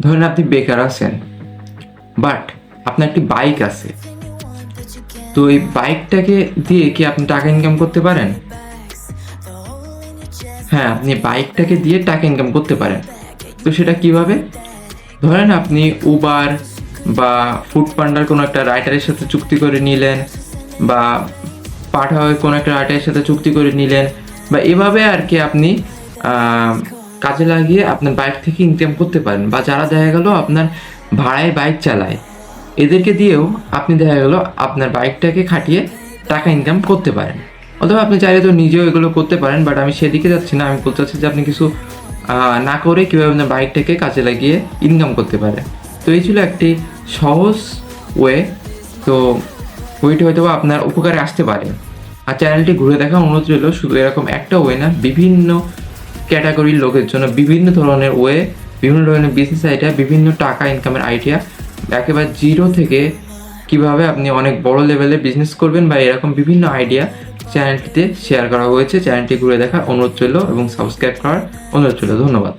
ধরেন আপনি বেকার আছেন, বাট আপনার একটি বাইক আছে। তো এই বাইকটাকে দিয়ে কি আপনি টাকা ইনকাম করতে পারেন? হ্যাঁ, আপনি বাইকটাকে দিয়ে টাকা ইনকাম করতে পারেন। তো সেটা কিভাবে? ধরেন আপনি উবার বা ফুড পান্ডার কোনো একটা রাইডারের সাথে চুক্তি করে নিলেন, বা পাঠাওয়ে কোনো একটা রাইডারের সাথে চুক্তি করে নিলেন, বা এভাবে আর কি আপনি কাজে লাগিয়ে আপনার বাইক থেকে ইনকাম করতে পারেন। বা যারা দেখা গেল আপনার ভাড়ায় বাইক চালায়, এদেরকে দিয়েও আপনি দেখা গেল আপনার বাইকটাকে খাটিয়ে টাকা ইনকাম করতে পারেন। অথবা আপনি চাইলে তো নিজেও এগুলো করতে পারেন, বাট আমি সেদিকে যাচ্ছি না। আমি বলতে চাচ্ছি যে আপনি কিছু না করে কীভাবে আপনার বাইকটাকে কাজে লাগিয়ে ইনকাম করতে পারেন। তো এই ছিল একটি সহজ ওয়ে। তো ওইটি হয়তো বা আপনার উপকারে আসতে পারে। আর চ্যানেলটি ঘুরে দেখার অনুরোধ রইল। শুধু এরকম একটা ওয়ে না, বিভিন্ন ক্যাটাগরির লোকের জন্য বিভিন্ন ধরনের ওয়ে, বিভিন্ন ধরনের বিজনেস আইডিয়া, বিভিন্ন টাকা ইনকামের আইডিয়া, একেবারে জিরো থেকে কিভাবে আপনি অনেক বড় লেভেলে বিজনেস করবেন, বা এরকম বিভিন্ন আইডিয়া চ্যানেলটিতে শেয়ার করা হয়েছে। চ্যানেলটি ঘুরে দেখার অনুরোধ রইল এবং সাবস্ক্রাইব করার অনুরোধ রইল। ধন্যবাদ।